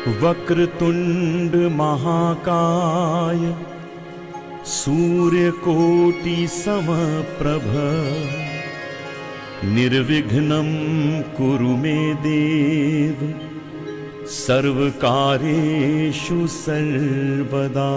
वक्रतुंड महाकाय सूर्यकोटि समप्रभ निर्विघ्नं कुरु मे देव सर्वकार्येषु सर्वदा।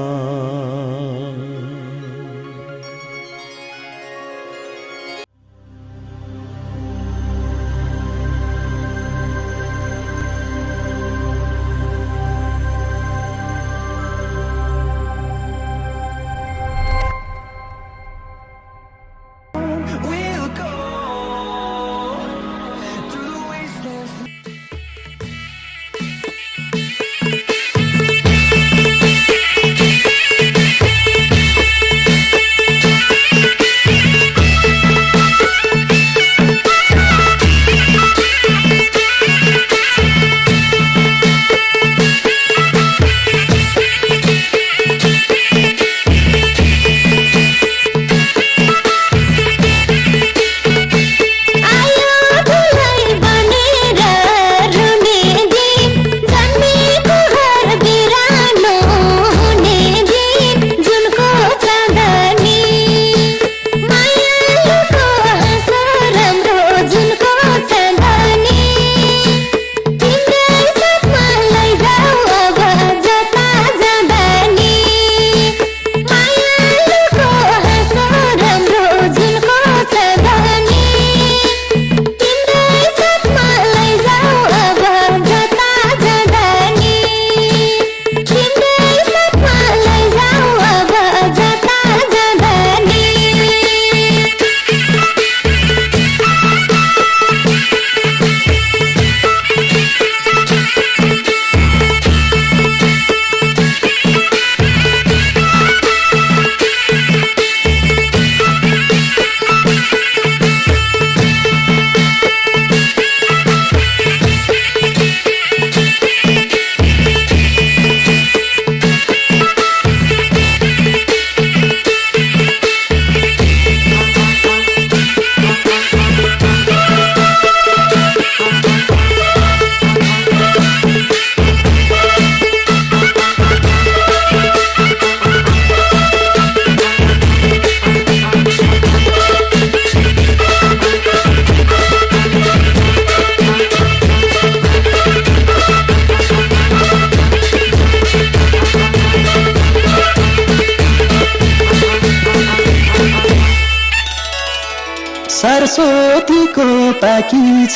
सरस्वतीको पाकी छ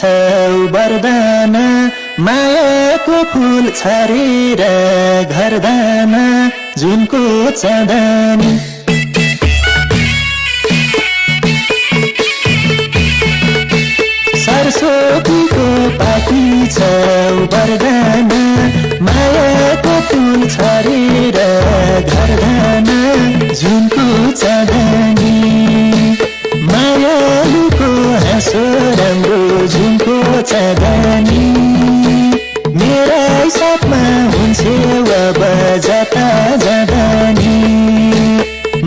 वरदान, मायाको फूल छरेर घरदान, जुनको चाँदनी। सरस्वतीको पाकी छ वरदान, मायाको फूल छरेर घरदान, जुनको चाँदनी। मायालुको हाँसो राम्रो जुनको चाँदनी, मेरा साथमा हुन्छ अब जता जाँदा नि।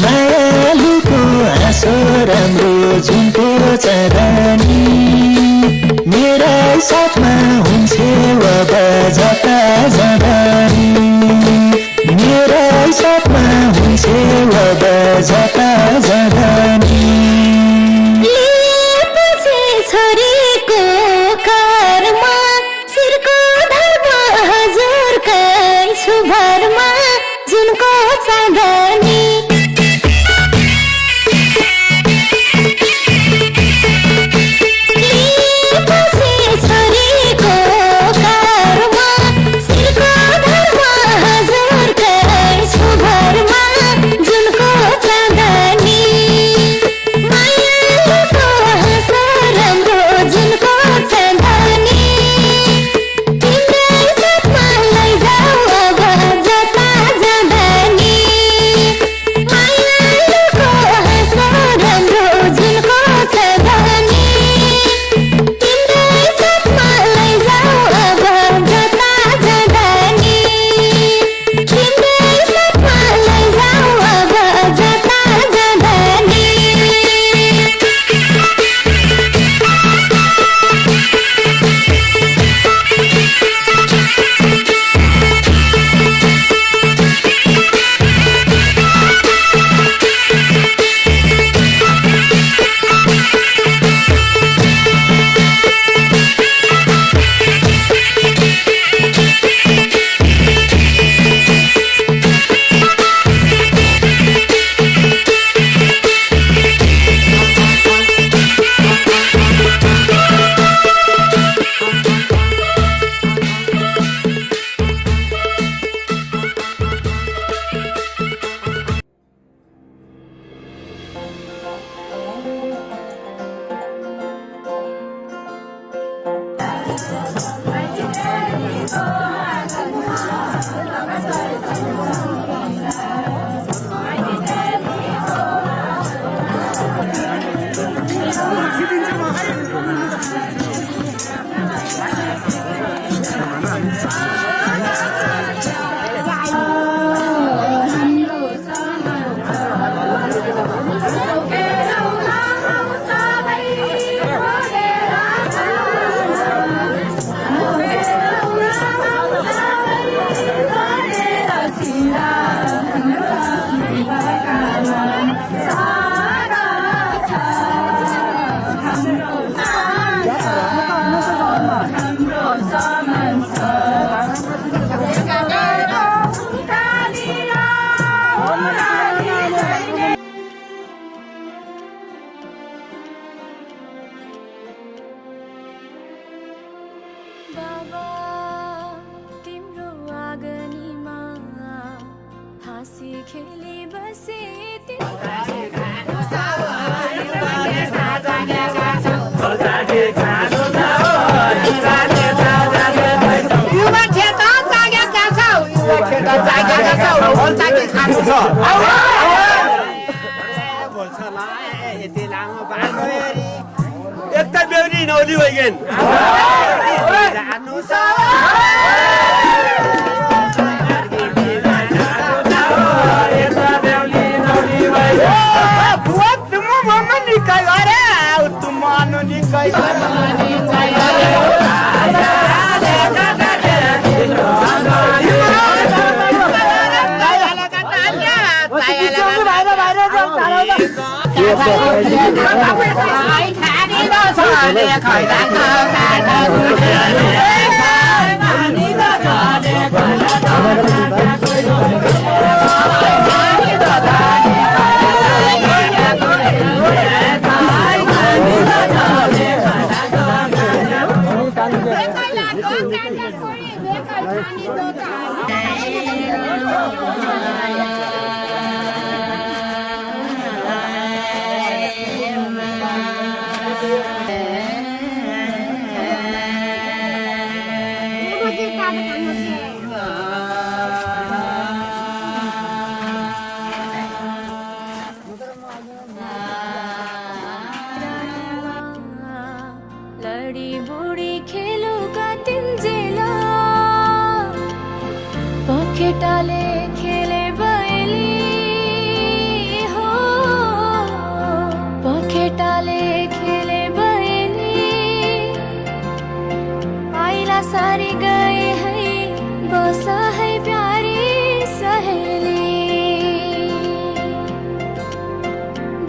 मायालुको हाँसो राम्रो जुनको चाँदनी, मेरा साथमा हुन्छ अब जता जाँदा नि। मेरा साथमा हुन्छ अब जता जाँदा नि। छोरीको घरमा शिरको धर्म हजुरकै सुभरमा जुनको चाँदनी। छोरीको घरमा बाबा तिम्रो आँगनीमा हाँसी खेली बसे एक त बेहुली नौली भइगेन लड़ी बुढ़ी खेलो का तिंजेला पखेटाले खेले बैली हो पखेटाले खेले बैली आइला सारी गए है बसा है प्यारी सहेली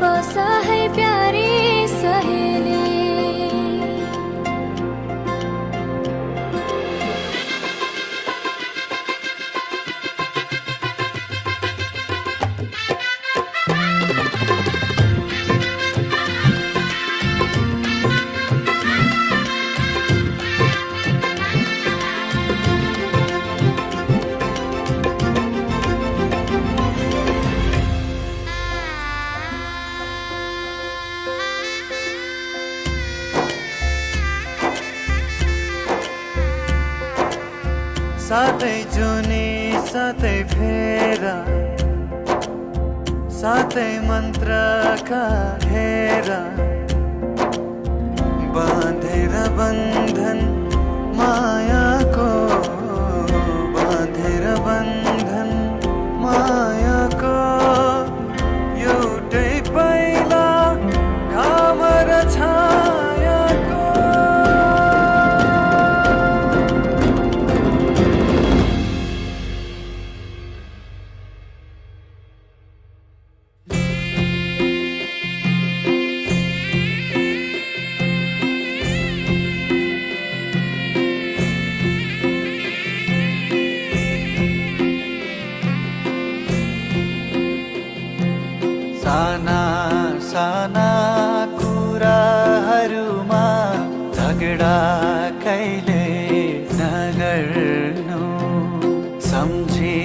बसा है प्यारी सहेली साथै जुनी साथै फेरा साथै मन्त्रका घेरा बाँधेर बन्धन मायाको बाँधेर बन्धन मायाको एउटै पहिला घाम र छायाको साना साना कुराहरूमा झगडा कहिले नगर्नु सम्झी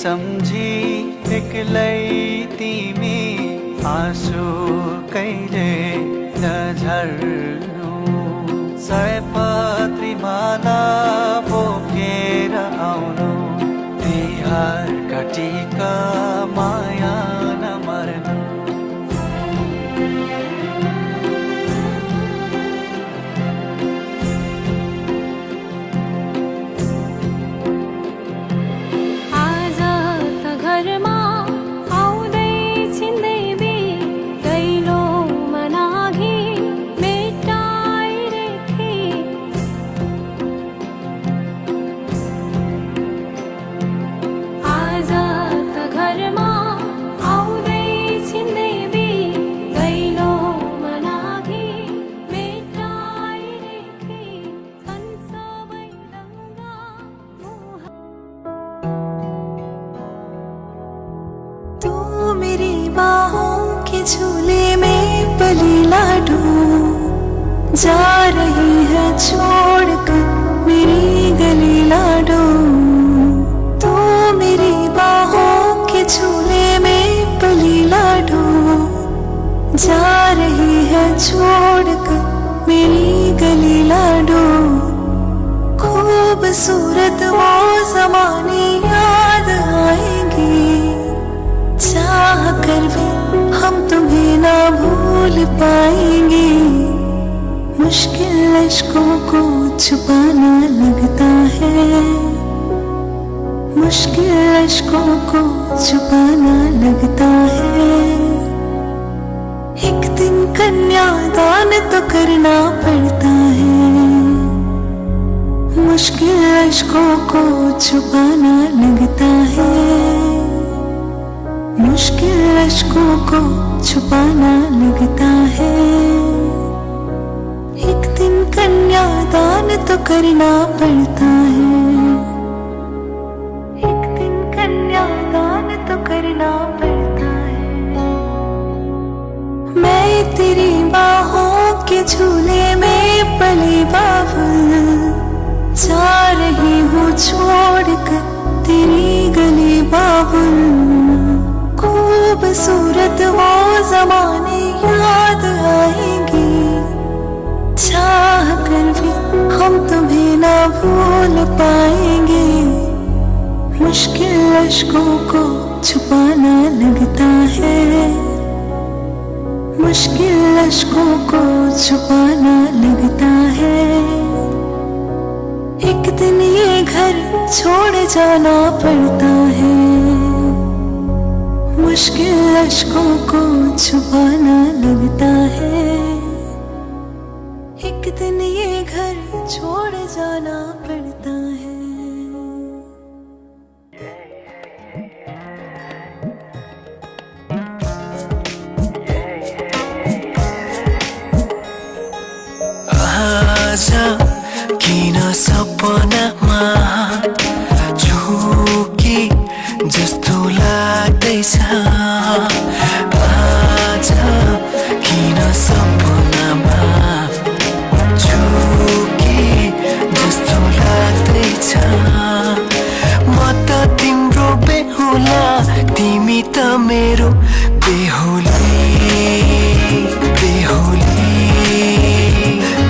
सम्झी एक्लै तिमी आँसु कहिले नझर्नु सयपत्री माला बोकेर आउनु तिहार घटीका माया नमर्नु झूले में पली लाडो जा रही है छोड़कर मेरी गली लाडो। तो मेरी बाहों के झूले में पली लाडो जा रही है छोड़कर मेरी गली लाडो। खूबसूरत वो ज़माने याद आएंगे, चाह कर भी हम तुम्हें ना भूल पाएंगे। मुश्किल अश्कों को छुपाना लगता है, मुश्किल अश्कों को छुपाना लगता है। एक दिन कन्यादान तो करना पड़ता है, मुश्किल अश्कों को छुपाना लगता है, मुश्किल अश्कों को छुपाना लगता है। एक दिन कन्यादान तो करना पड़ता है, एक दिन कन्यादान तो करना पड़ता है। मैं तेरी बाहों के झूले में पली बाबुल जा रही हूँ छोड़कर तेरी गली बाबुल। खूबसूरत वो ज़माने याद आएंगे, चाह कर भी हम तुम्हें ना भूल पाएंगे। मुश्किल अश्कों को छुपाना लगता है, मुश्किल अश्कों को छुपाना लगता है। एक दिन ये घर छोड़ जाना पड़ता है, मुश्किल अश्कों को छुपाना लगता है। एक दिन ये घर छोड़ जाना पड़ता है। आजा किन सपनामा झुकी जस्तो लाग्दैछ। आजा किन सपनामा झुकी जस्तो लाग्दैछ। म त तिम्रो बेहुला, तिमी त मेरो बेहुली, बेहुली,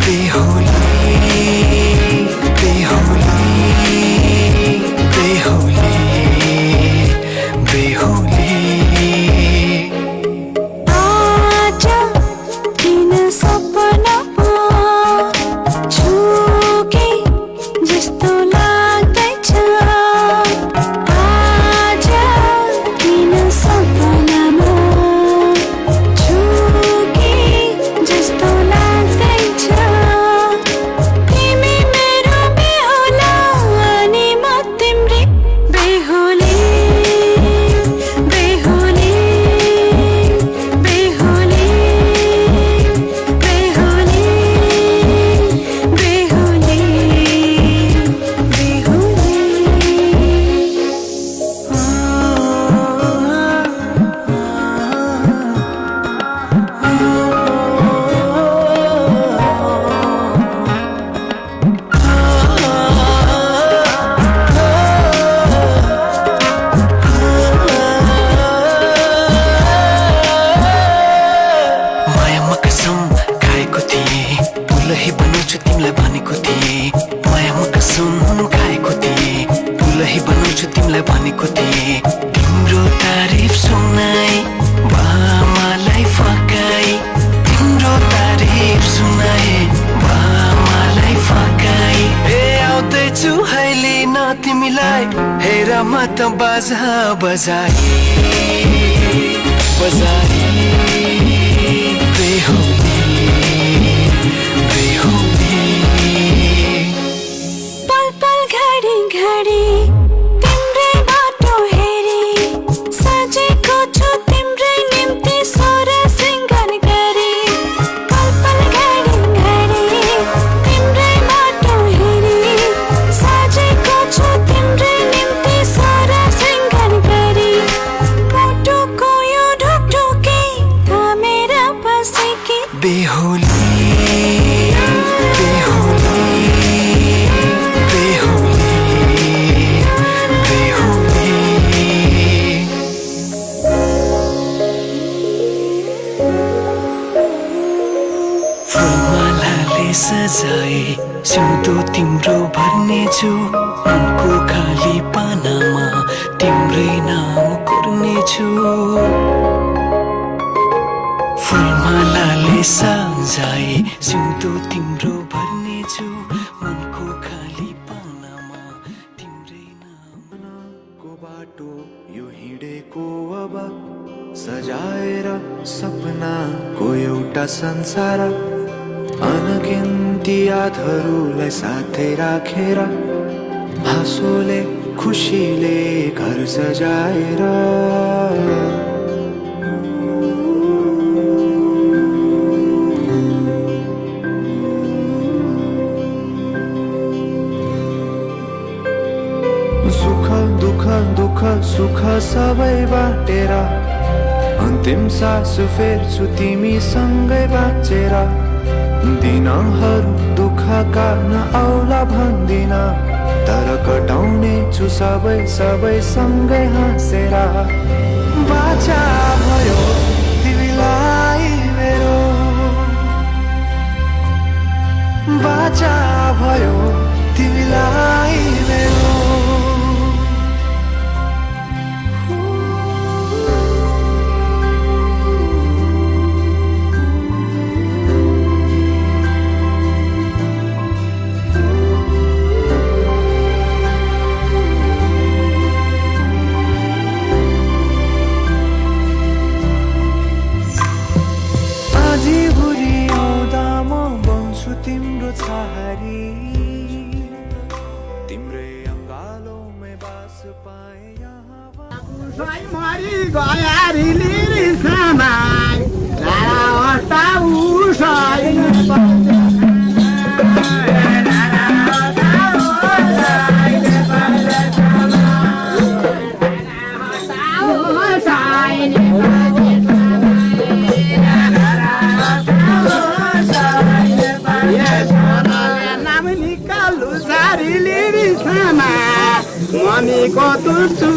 बेहुली, बेहुली, बेहुली, बेहुली। आजा किन सपनामा झुकी जस्तो लाग्दैछ। आजा किन सपनामा झुकी जस्तो लाग्दैछ। तिमी मेरो बेहुला अनि म तिम्री बेहुली, बेहुली, बेहुली, बेहुली, बेहुली, मायामा कसम खाएको थिएँ, दुलही बनाउँछु तिमीलाई भनेको थिएँ। मायामा कसम खाएको थिएँ, दुलही बनाउँछु तिमीलाई भनेको थिएँ। तिम्रो तारिफ सुनाई बामालाई फकाई, तिम्रो तारिफ सुनाए बामालाई फकाई। ए आउँदैछु अहिले न तिमीलाई हेर म त बाजा बजाई, बजाई। बेहुली, बेहुली। पल पल घडी घडी तिम्रै बाटो हेरी सजेको छु तिम्रै निम्ति सोर सिंगार गरी। पल पल घडी घडी तिम्रै बाटो हेरी सजेको छु तिम्रै निम्ति सोर सिंगार गरी। मुटुको यो ढुकढुकी सिउँदो तिम्रो भर्नेछु मनको खाली पानामा तिम्रै नाम कोर्नेछु फुलमालाले सजाए सिउँदो तिम्रो भर्नेछु मनको खाली पानामा तिम्रै नामको बाटो यो हिँडेको अब सजाएर सपनाको एउटा संसार अनगिन्ती यादहरूलाई साथै राखेर हाँसोले खुसीले घर सजाएर सुख दुःख दुःख सुख सबै बाटेर अन्तिम सास फेर्छु तिमीसँगै बाँचेर दिनहरू दुःखका नआउला भन्दिन तर कटाउने छु सबै सबै सँगै हाँसेर बाचा भयो तिमीलाई मेरो बाचा भयो तिमीलाई मेरो तिम्रो छहारी तिम्रै अङ्गालोमै बास पाए यहाँ मरि गया रिली सामान लारा हस्ता उसै मनीको तुर्छु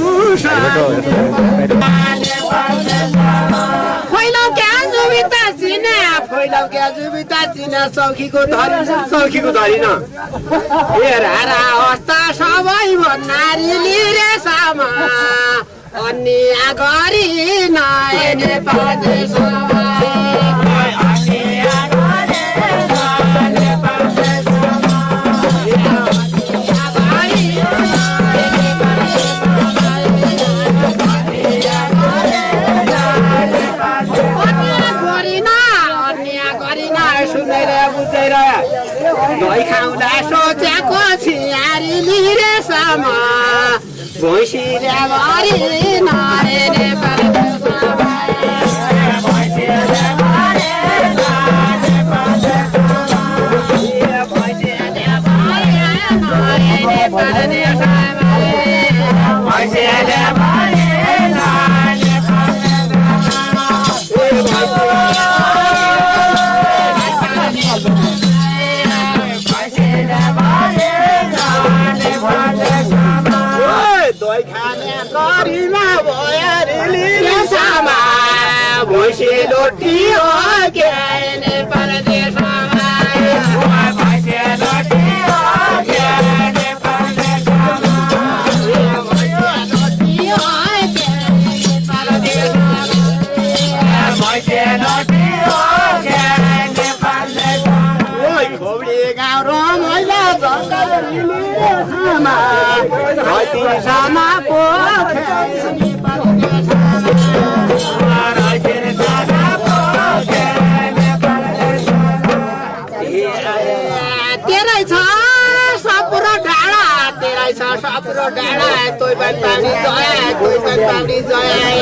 फैलाउ क्या जुबिता चिना फैलाउ क्या जुबिता चिना सौखीको धरिन ए रारा हस्ता सबै नारीले रे सामा अन्य गरी नए नेपाल देशमा दही खाउँदा सोचेको छियारी रे सामा भैँसीले गरी नरे नेपाल भैँसी लोटी हो के नेपाल देशमा भैँसी लोटी हो के नेपाल देशमा लोटी हो के नेपाल देशमा भैँसी लोटी हो के नेपाल देशमा ओइ खोबडी गाउँ रमाइलो जङ्गल रिलीमा रति सामा पोखरी नेपाल देशमा सपुरो डाँडा तोइ पानी जय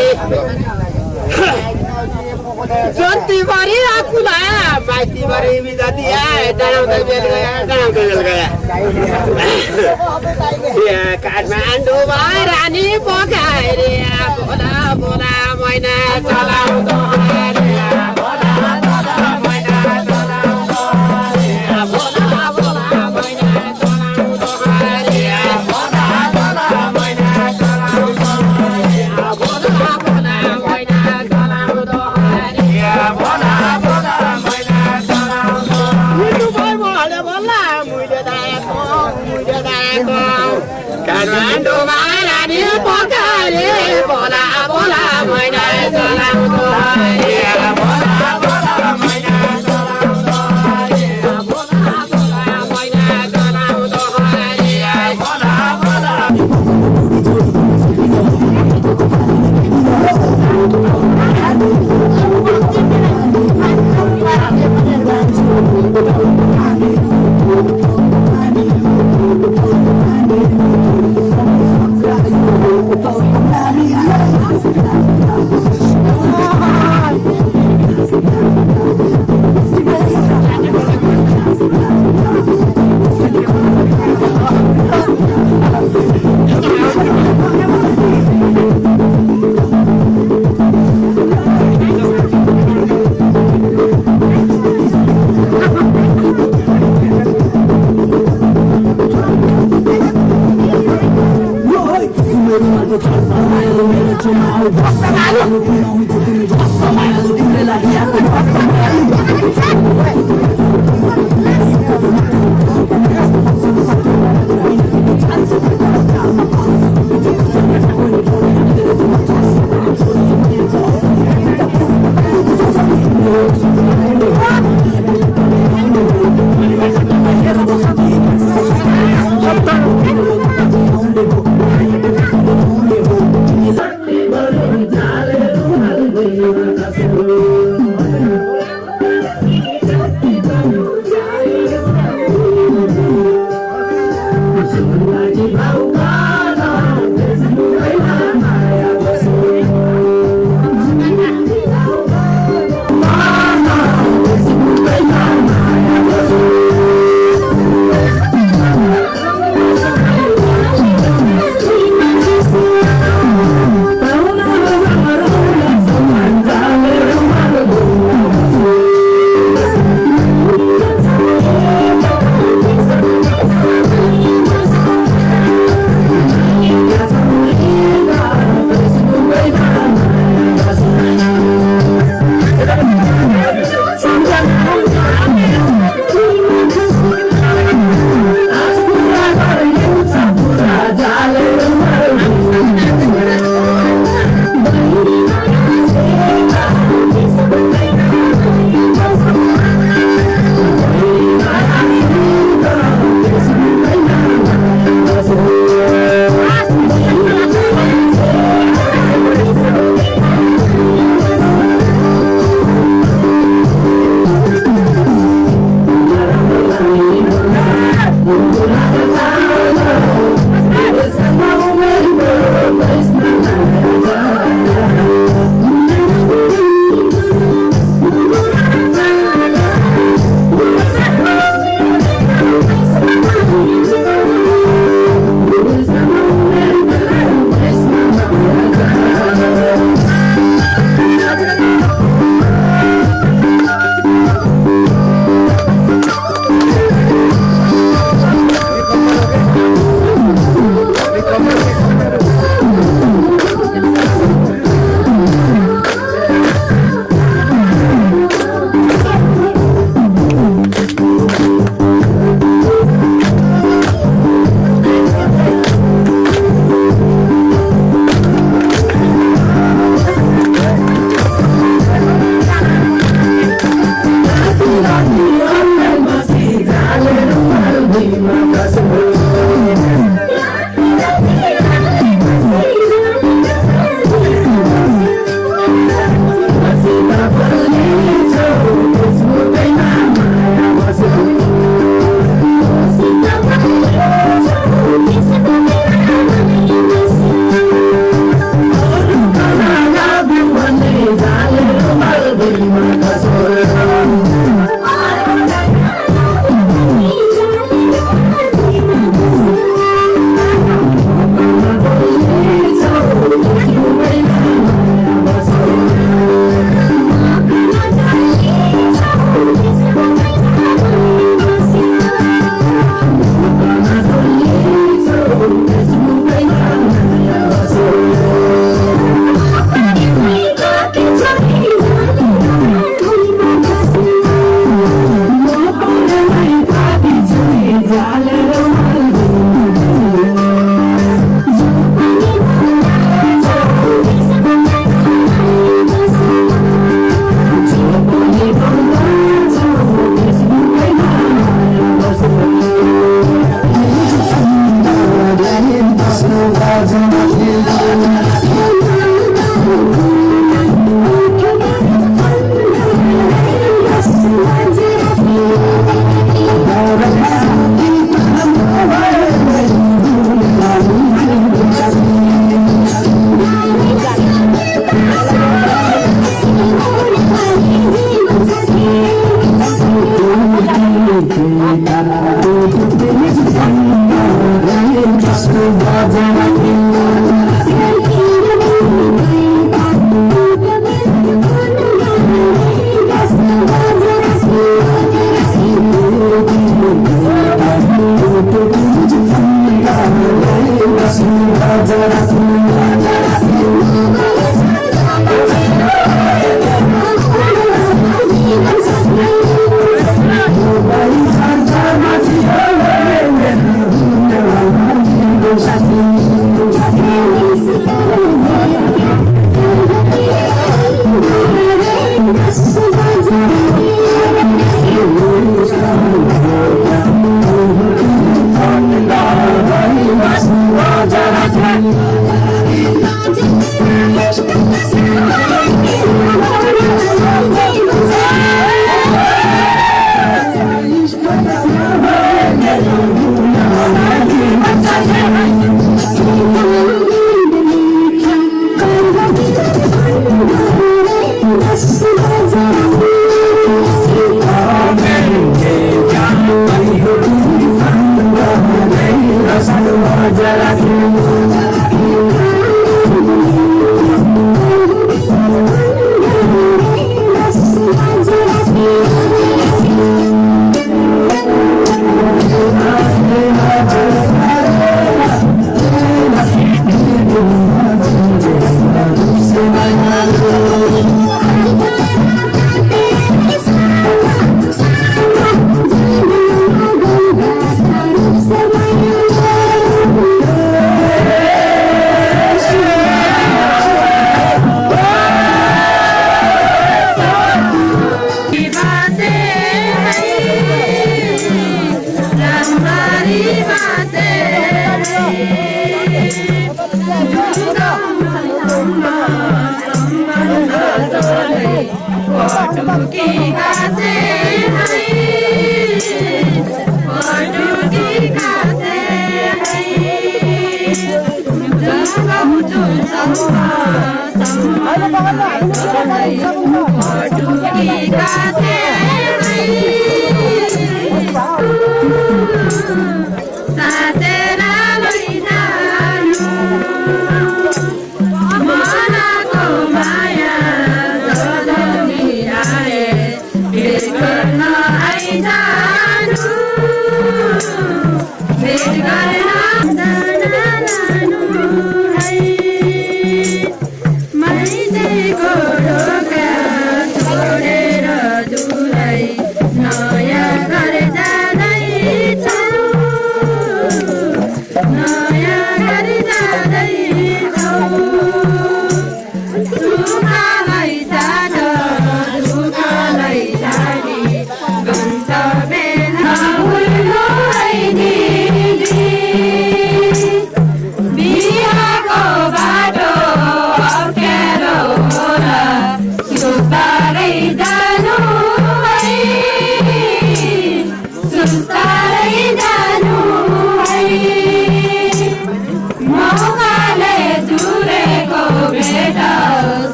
जन्ती बरी आफूला माइती बरी बिजातिया डाँडाउँदै बेल गया काठमाडौँमा रानी पकाए रे बोला बोला मैना चलाउँदो आएको काठमाडौँमा रानी पोखरी बोला बोला मैना चलाउँदो बोला बोला मैना चलाउँदो बोला बोला मैना चलाउँदो बोला बोला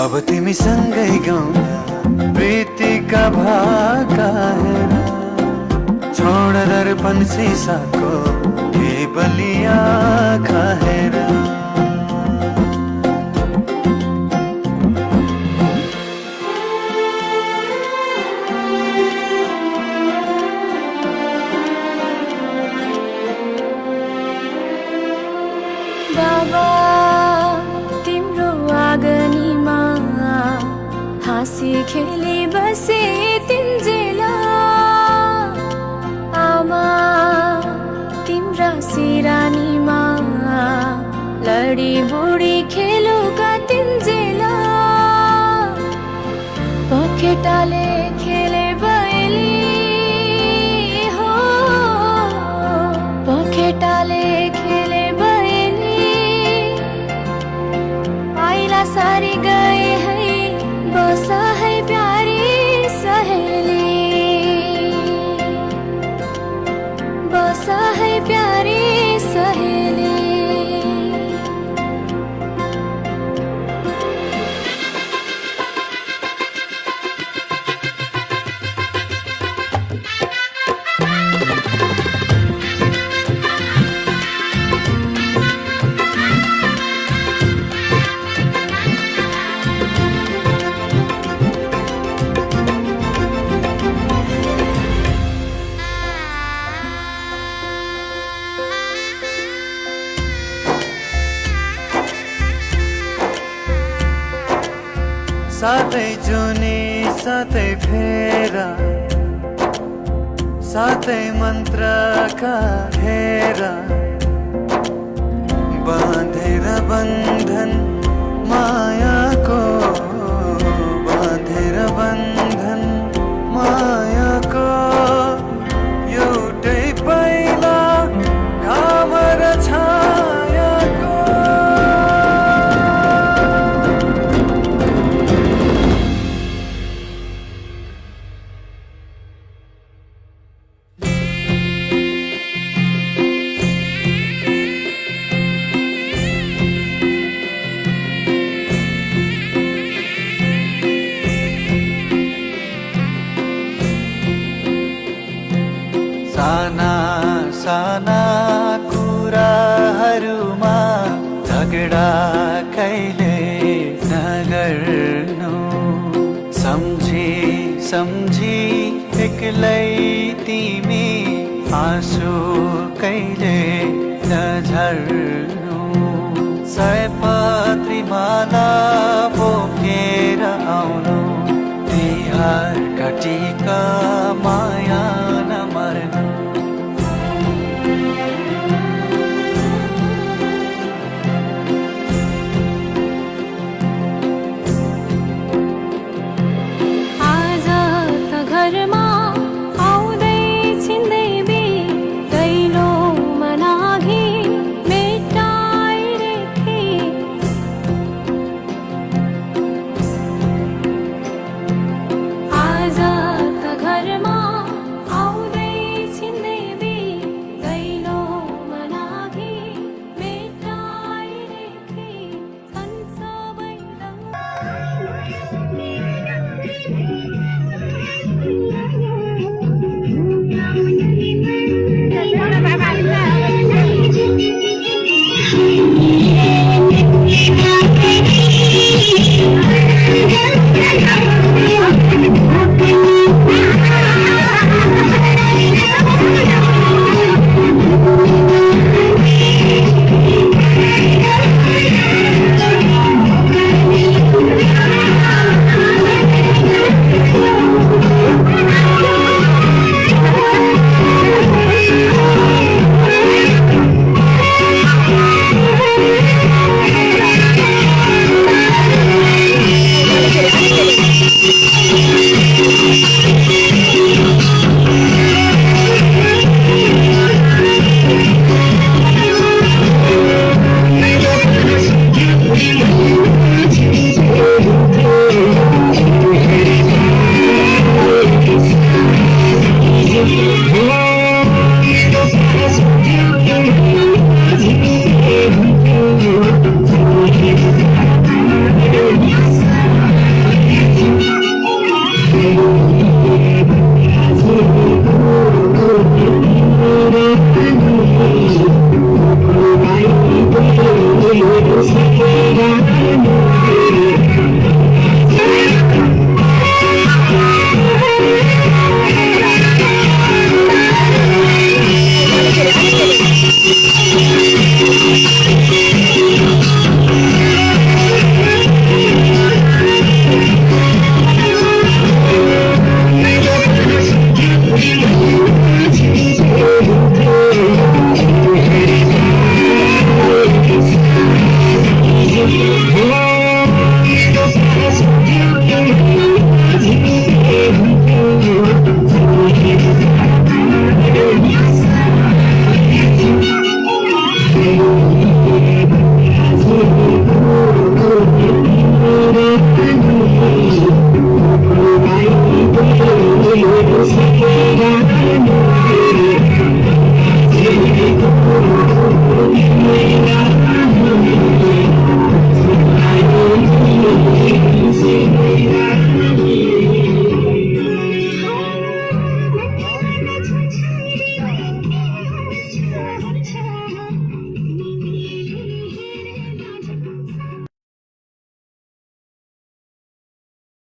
अब तिमी सँगै गाउँ प्रीतिका भाका हेर छोड दर्पण सिसाको केवलिया खाएर बाबा तिम्रो आँगनीमा हाँसी खेली बसे तिन्जेला आमा तिम्रा सिरानीमा लडी बुढी खेलुका तिन्जेला पखे पखेटाले खेले बयली हो पखेटाले खेले बयली आइला सारी गए है बसा है प्यारी सहेली बसा है प्यारी सहेली साथै जुनी साथै फेरा साथै मन्त्रका हेरा बाँधेर बन्धन मायाको बाँधेर बन्धन मायाको एउटै पाइला घाम र छायाको साना साना कुराहरूमा झगडा कहिले नगर्नु सम्झी सम्झी एक्लै तिमी आँसु कहिले नझर्नु सयपत्री माला बोकेर आउनु तिहार काटिका